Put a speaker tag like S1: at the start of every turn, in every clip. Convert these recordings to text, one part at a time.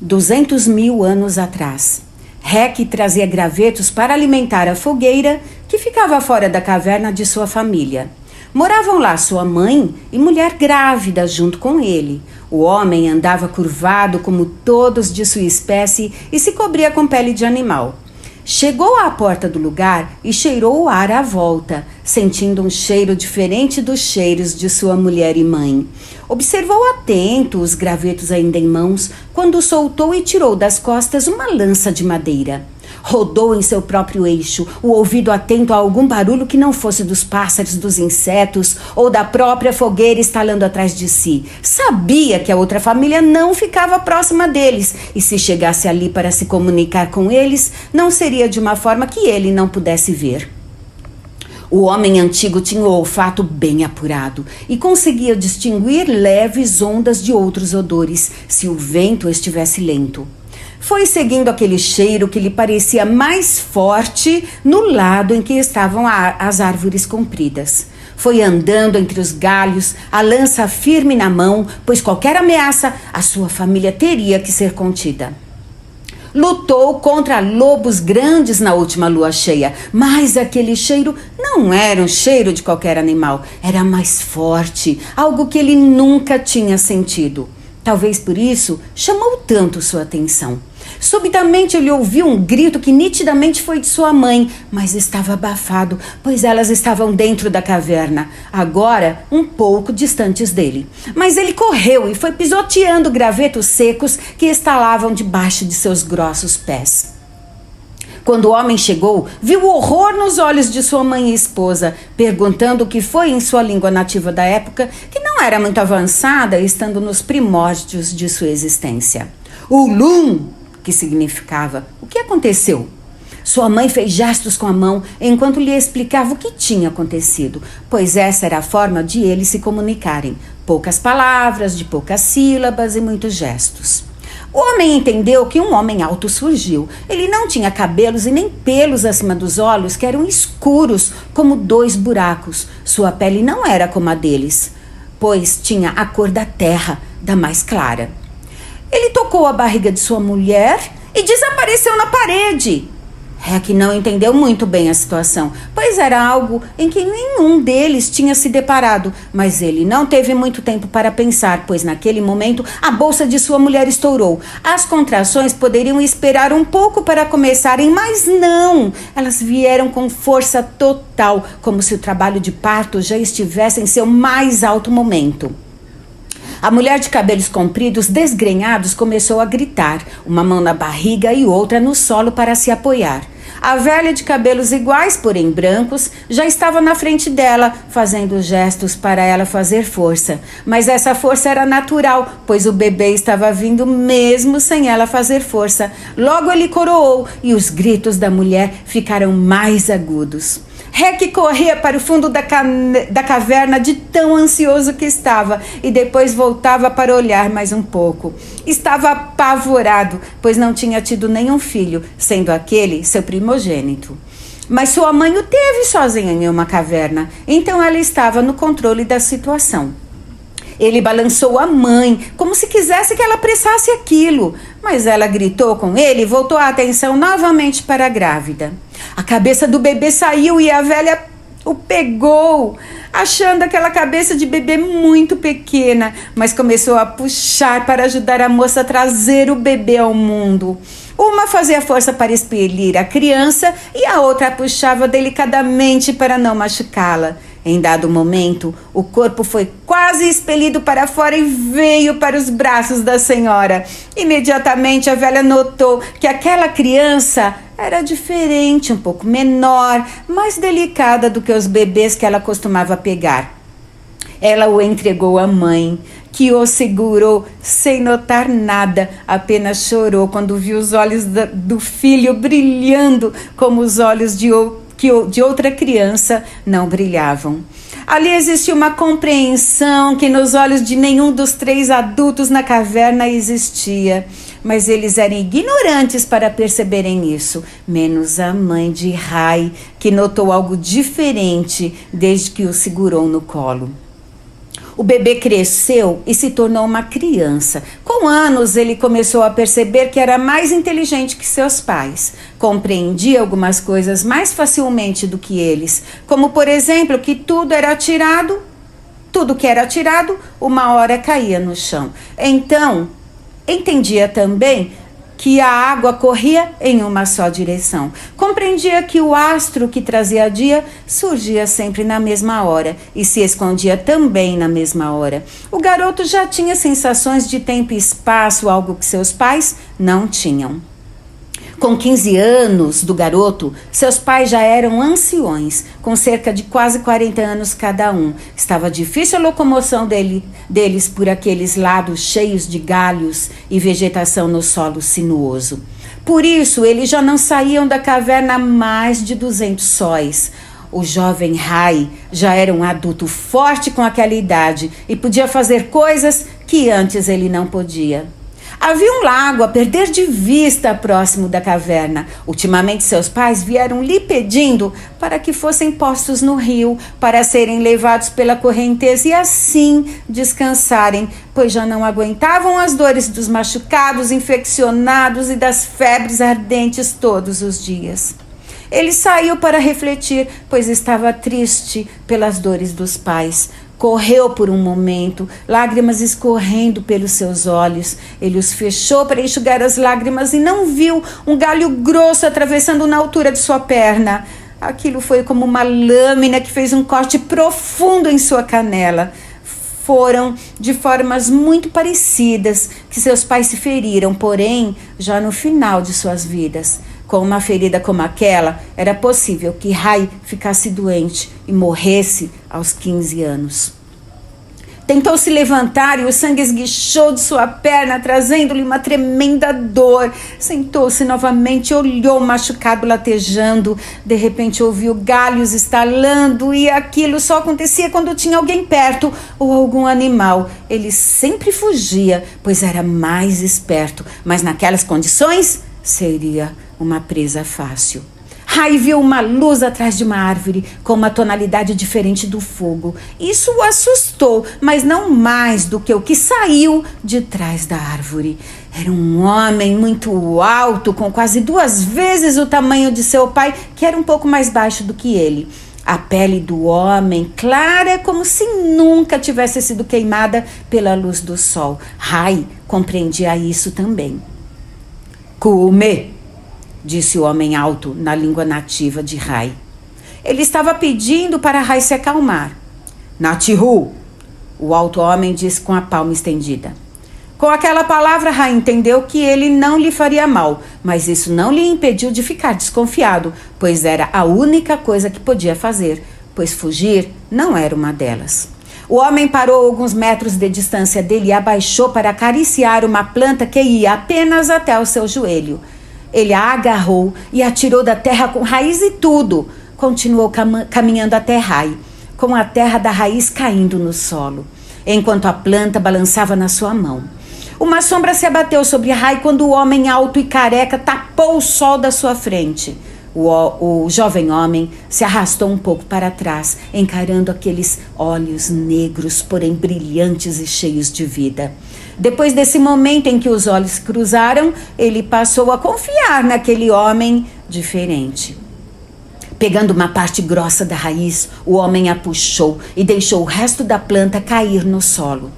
S1: 200.000 anos atrás. Rec trazia gravetos para alimentar a fogueira que ficava fora da caverna de sua família. Moravam lá sua mãe e mulher grávida junto com ele. O homem andava curvado como todos de sua espécie e se cobria com pele de animal. Chegou à porta do lugar e cheirou o ar à volta, sentindo um cheiro diferente dos cheiros de sua mulher e mãe. Observou atento os gravetos ainda em mãos, quando soltou e tirou das costas uma lança de madeira. Rodou em seu próprio eixo, o ouvido atento a algum barulho que não fosse dos pássaros, dos insetos ou da própria fogueira estalando atrás de si. Sabia que a outra família não ficava próxima deles, e se chegasse ali para se comunicar com eles, não seria de uma forma que ele não pudesse ver. O homem antigo tinha o olfato bem apurado e conseguia distinguir leves ondas de outros odores, se o vento estivesse lento. Foi seguindo aquele cheiro que lhe parecia mais forte no lado em que estavam as árvores compridas. Foi andando entre os galhos, a lança firme na mão, pois qualquer ameaça, a sua família teria que ser contida. Lutou contra lobos grandes na última lua cheia, mas aquele cheiro não era um cheiro de qualquer animal, era mais forte, algo que ele nunca tinha sentido. Talvez por isso chamou tanto sua atenção. Subitamente ele ouviu um grito que nitidamente foi de sua mãe, mas estava abafado, pois elas estavam dentro da caverna, agora um pouco distantes dele. Mas ele correu e foi pisoteando gravetos secos que estalavam debaixo de seus grossos pés. Quando o homem chegou, viu horror nos olhos de sua mãe e esposa, perguntando o que foi em sua língua nativa da época, que não era muito avançada, estando nos primórdios de sua existência. Ulum, que significava: o que aconteceu? Sua mãe fez gestos com a mão enquanto lhe explicava o que tinha acontecido, pois essa era a forma de eles se comunicarem. Poucas palavras, de poucas sílabas e muitos gestos. O homem entendeu que um homem alto surgiu. Ele não tinha cabelos e nem pelos acima dos olhos, que eram escuros como 2 buracos. Sua pele não era como a deles, pois tinha a cor da terra, da mais clara. Ele tocou a barriga de sua mulher e desapareceu na parede. Rec não entendeu muito bem a situação, pois era algo em que nenhum deles tinha se deparado, mas ele não teve muito tempo para pensar, pois naquele momento a bolsa de sua mulher estourou. As contrações poderiam esperar um pouco para começarem, mas não! Elas vieram com força total, como se o trabalho de parto já estivesse em seu mais alto momento. A mulher de cabelos compridos, desgrenhados, começou a gritar, uma mão na barriga e outra no solo para se apoiar. A velha de cabelos iguais, porém brancos, já estava na frente dela, fazendo gestos para ela fazer força. Mas essa força era natural, pois o bebê estava vindo mesmo sem ela fazer força. Logo ele coroou e os gritos da mulher ficaram mais agudos. Rec corria para o fundo da caverna de tão ansioso que estava e depois voltava para olhar mais um pouco. Estava apavorado, pois não tinha tido nenhum filho, sendo aquele seu primogênito. Mas sua mãe o teve sozinha em uma caverna, então ela estava no controle da situação. Ele balançou a mãe, como se quisesse que ela apressasse aquilo, mas ela gritou com ele e voltou a atenção novamente para a grávida. A cabeça do bebê saiu e a velha o pegou, achando aquela cabeça de bebê muito pequena, mas começou a puxar para ajudar a moça a trazer o bebê ao mundo. Uma fazia força para expelir a criança e a outra a puxava delicadamente para não machucá-la. Em dado momento, o corpo foi quase expelido para fora e veio para os braços da senhora. Imediatamente a velha notou que aquela criança era diferente, um pouco menor, mais delicada do que os bebês que ela costumava pegar. Ela o entregou à mãe, que o segurou sem notar nada, apenas chorou quando viu os olhos do filho brilhando como os olhos de outra criança não brilhavam. Ali existia uma compreensão que nos olhos de nenhum dos 3 adultos na caverna existia, mas eles eram ignorantes para perceberem isso, menos a mãe de Rai, que notou algo diferente desde que o segurou no colo. O bebê cresceu e se tornou uma criança. Com anos, ele começou a perceber que era mais inteligente que seus pais. Compreendia algumas coisas mais facilmente do que eles, como, por exemplo, que tudo que era tirado, uma hora caía no chão. Então, entendia também que a água corria em uma só direção. Compreendia que o astro que trazia dia surgia sempre na mesma hora e se escondia também na mesma hora. O garoto já tinha sensações de tempo e espaço, algo que seus pais não tinham. Com 15 anos do garoto, seus pais já eram anciões, com cerca de quase 40 anos cada um. Estava difícil a locomoção deles por aqueles lados cheios de galhos e vegetação no solo sinuoso. Por isso, eles já não saíam da caverna há mais de 200 sóis. O jovem Rai já era um adulto forte com aquela idade e podia fazer coisas que antes ele não podia. Havia um lago a perder de vista próximo da caverna. Ultimamente seus pais vieram lhe pedindo para que fossem postos no rio, para serem levados pela correnteza e assim descansarem, pois já não aguentavam as dores dos machucados, infeccionados e das febres ardentes todos os dias. Ele saiu para refletir, pois estava triste pelas dores dos pais. Correu por um momento, lágrimas escorrendo pelos seus olhos. Ele os fechou para enxugar as lágrimas e não viu um galho grosso atravessando na altura de sua perna. Aquilo foi como uma lâmina que fez um corte profundo em sua canela. Foram de formas muito parecidas que seus pais se feriram, porém, já no final de suas vidas. Com uma ferida como aquela, era possível que Rai ficasse doente e morresse aos 15 anos. Tentou se levantar e o sangue esguichou de sua perna, trazendo-lhe uma tremenda dor. Sentou-se novamente e olhou o machucado latejando. De repente ouviu galhos estalando e aquilo só acontecia quando tinha alguém perto ou algum animal. Ele sempre fugia, pois era mais esperto, mas naquelas condições seria uma presa fácil. Rai viu uma luz atrás de uma árvore com uma tonalidade diferente do fogo. Isso o assustou, mas não mais do que o que saiu de trás da árvore. Era um homem muito alto, com quase 2 vezes o tamanho de seu pai, que era um pouco mais baixo do que ele. A pele do homem clara, como se nunca tivesse sido queimada pela luz do sol. Rai compreendia isso também. "Come", disse o homem alto na língua nativa de Rai. Ele estava pedindo para Rai se acalmar. "Natihu", o alto homem disse com a palma estendida. Com aquela palavra, Rai entendeu que ele não lhe faria mal, mas isso não lhe impediu de ficar desconfiado, pois era a única coisa que podia fazer, pois fugir não era uma delas. O homem parou a alguns metros de distância dele e abaixou para acariciar uma planta que ia apenas até o seu joelho. Ele a agarrou e a tirou da terra com raiz e tudo. Continuou caminhando até Rai, com a terra da raiz caindo no solo, enquanto a planta balançava na sua mão. Uma sombra se abateu sobre Rai quando o homem alto e careca tapou o sol da sua frente. O jovem homem se arrastou um pouco para trás, encarando aqueles olhos negros, porém brilhantes e cheios de vida. Depois desse momento em que os olhos cruzaram, ele passou a confiar naquele homem diferente. Pegando uma parte grossa da raiz, o homem a puxou e deixou o resto da planta cair no solo.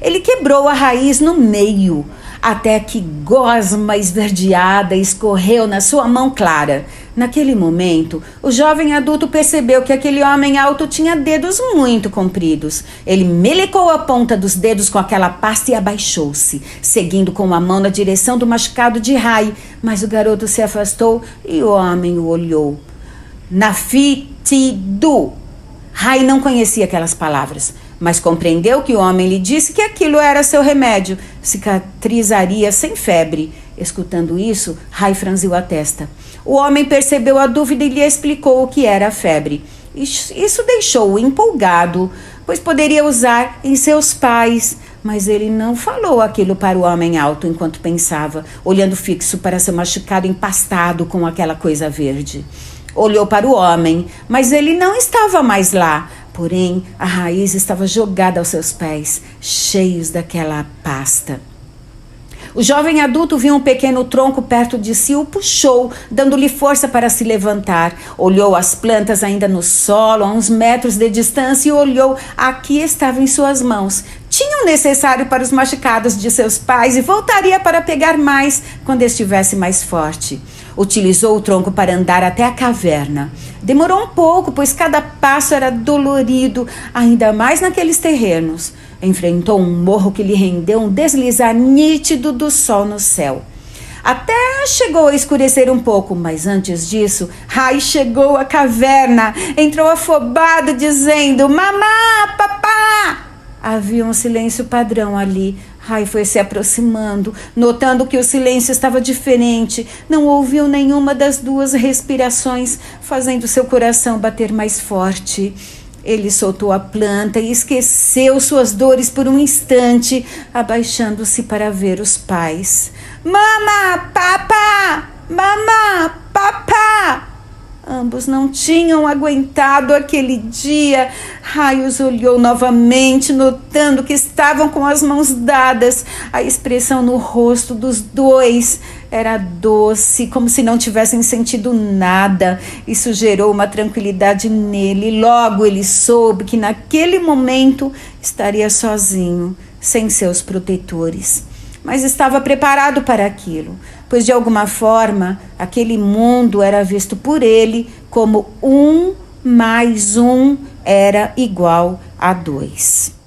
S1: Ele quebrou a raiz no meio, até que gosma esverdeada escorreu na sua mão clara. Naquele momento, o jovem adulto percebeu que aquele homem alto tinha dedos muito compridos. Ele melecou a ponta dos dedos com aquela pasta e abaixou-se, seguindo com a mão na direção do machucado de Rai. Mas o garoto se afastou e o homem o olhou. "Nafitidu". Rai não conhecia aquelas palavras, mas compreendeu que o homem lhe disse que aquilo era seu remédio, cicatrizaria sem febre. Escutando isso, Rai franziu a testa. O homem percebeu a dúvida e lhe explicou o que era a febre. Isso deixou-o empolgado, pois poderia usar em seus pais. Mas ele não falou aquilo para o homem alto enquanto pensava, olhando fixo para seu machucado empastado com aquela coisa verde. Olhou para o homem, mas ele não estava mais lá. Porém, a raiz estava jogada aos seus pés, cheios daquela pasta. O jovem adulto viu um pequeno tronco perto de si e o puxou, dando-lhe força para se levantar. Olhou as plantas ainda no solo, a uns metros de distância, e olhou. Aqui estava em suas mãos. Tinha o necessário para os machucados de seus pais e voltaria para pegar mais quando estivesse mais forte. Utilizou o tronco para andar até a caverna. Demorou um pouco, pois cada passo era dolorido, ainda mais naqueles terrenos. Enfrentou um morro que lhe rendeu um deslizar nítido do sol no céu. Até chegou a escurecer um pouco, mas antes disso, Rai chegou à caverna, entrou afobado dizendo: "Mamá, papá!" Havia um silêncio padrão ali. Rai foi se aproximando, notando que o silêncio estava diferente. Não ouviu nenhuma das duas respirações, fazendo seu coração bater mais forte. Ele soltou a planta e esqueceu suas dores por um instante, abaixando-se para ver os pais. "Mama, papá! Mamá, papá!" Ambos não tinham aguentado aquele dia. Rai os olhou novamente, notando que estavam com as mãos dadas. A expressão no rosto dos dois era doce, como se não tivessem sentido nada. Isso gerou uma tranquilidade nele. Logo ele soube que naquele momento estaria sozinho, sem seus protetores. Mas estava preparado para aquilo, pois de alguma forma aquele mundo era visto por ele como 1 mais 1 era igual a 2.